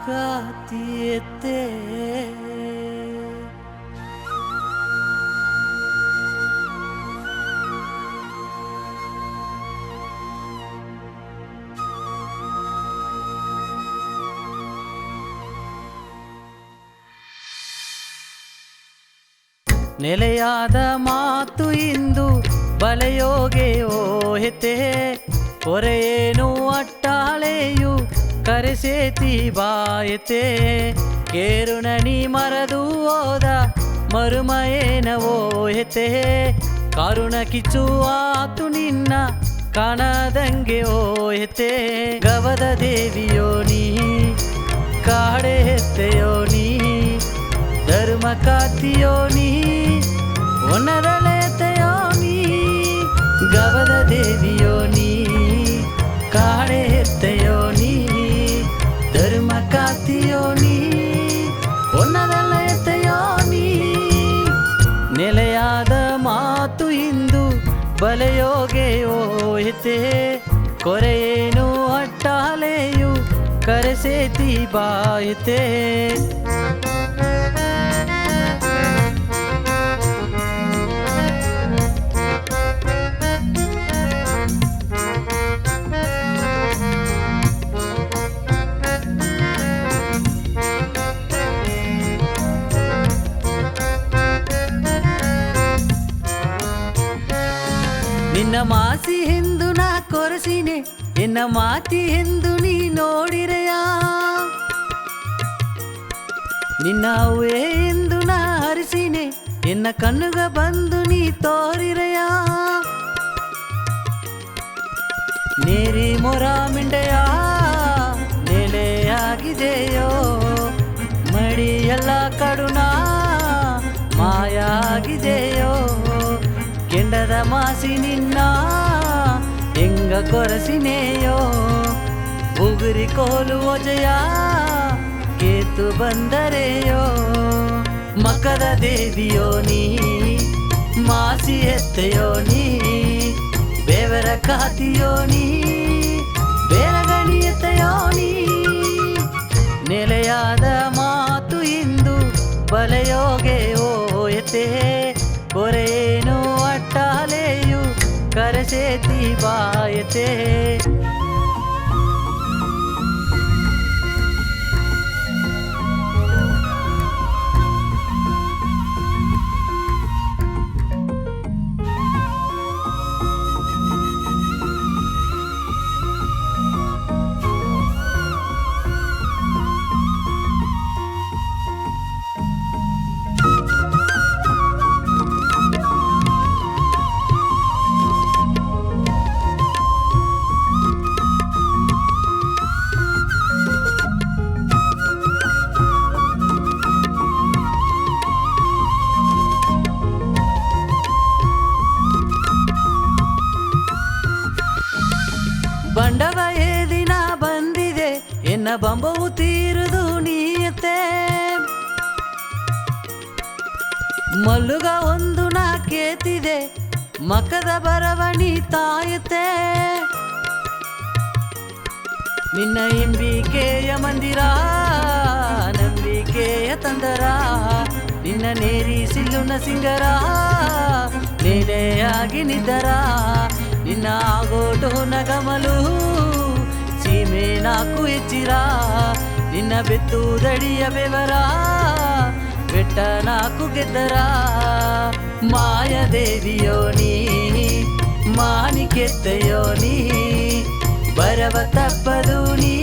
ಕಾತಿಯತ್ತೆ ನೆಲೆಯಾದ ಮಾತು ಇಂದು ಬಲೆಯೋಗೆ ಓಹೆತೆ ಹೊರೆಯೇನು ಅಟ್ಟಾಳೆಯು ಕರೆಸೇತಿ ಬಾಯತೆ ಕೇರುಣನಿ ಮರದು ಹೋದ ಮರುಮಯೇನ ಓಹೆತೆ ಕಾರುಣ ಕಿಚ್ಚು ಆತು ನಿನ್ನ ಕಾಣದಂಗೆ ಓಹೆತೆ ಗವದ ದೇವಿಯೋ ನೀ ಕಾಡೆ ಹೆತ್ತೆಯೋ ನೀ ಧರ್ಮ ಕಾತಿಯೋ ನೀ ಒನ್ನರಳೆತೆಯೋ ನೀ ಗವದ ದೇವಿಯೋ ನೀ ಕಾಡೆ ಹೆತ್ತೆಯೋ ನೀ ಧರ್ಮ ಕಾತಿಯೋ ನೀ ಒನ್ನರಳೆತೆಯೋ ನೀ ನೆಲೆಯಾದ ಮಾತು ಇಂದು ಬಲೆಯೋಗೆ ಓಹೆತೆ ಕೊರೆಯೇನು ಅಟ್ಟಾಲೆಯು ಕರೆಸೇತಿ ಬಾಯತೆ ನಿನ್ನ ಮಾಸಿ ಎಂದು ನಾ ಕೊರಸಿನೆ ಎನ್ನ ಮಾತಿ ಎಂದು ನೀ ನೋಡಿರೆಯ ನಿನ್ನ ಅವೇ ಎಂದು ನಾ ಹರಿಸಿನೆ ಎನ್ನ ಕಣ್ಣುಗ ಬಂದು ನೀ ತೋರಿರೆಯ ನೇರಿ ಮೊರ ಮಿಂಡೆಯ ನೆಲೆಯಾಗಿದೆಯೋ ಮಡಿ ಎಲ್ಲ ಕಡುಣ ಮಾಯಾಗಿದೆಯೋ ಕೆಂಡದ ಮಾಸಿ ನಿನ್ನ ಹೆಂಗ ಕೊರಸಿನೆಯೋ ಉಗುರಿ ಕೋಲು ಒಜೆಯ ಕೇತು ಬಂದರೆಯೋ ಮಕದ ದೇವಿಯೋ ನೀ ಮಾಸಿ ಎತ್ತೆಯೋ ನೀ ಬೇವರ ಕಾತಿಯೋ ನೀ ಬೇರಗಣಿಯತೆಯೋ ನೀ ನೆಲೆಯಾದ ಮಾತು ಇಂದು ಬಲೆಯೋಗೆ ಓಯತೆ ಕೊರೇನು ಅಟ್ಟಾಲೆಯು ಕರೆಸೇತಿ ಬಾಯತೆ ಬಂಡವ ದಿನ ಬಂದಿದೆ ಎನ್ನ ಬಂಬವು ತೀರುದು ನೀಯತೆ ಮಲ್ಲುಗ ಒಂದು ನಾ ಕೇತಿದೆ ಮಕದ ಬರವಣಿ ತಾಯತೆ ನಿನ್ನ ಎಂಬಿಕೆಯ ಮಂದಿರ ನಂಬಿಕೆಯ ತಂದರ ನಿನ್ನ ನೇರಿ ಸಿಲ್ಲುನ ಸಿಂಗರ ನೆಲೆಯಾಗಿ ನಿದ್ದರ ನಿನ್ನ ಆಗೋಟು ನಗಮಲು ಸೀಮೆ ನಾಕು ಹೆಚ್ಚಿರ ನಿನ್ನ ಬೆತ್ತುದಡಿಯ ಬೆವರ ಬೆಟ್ಟ ನಾಕು ಗೆದ್ದರ ಮಾಯದೇವಿಯೋ ನೀ ಮಾನಿಕೆತ್ತೆಯೋ ನೀ ಬರವ ತಪ್ಪದು ನೀ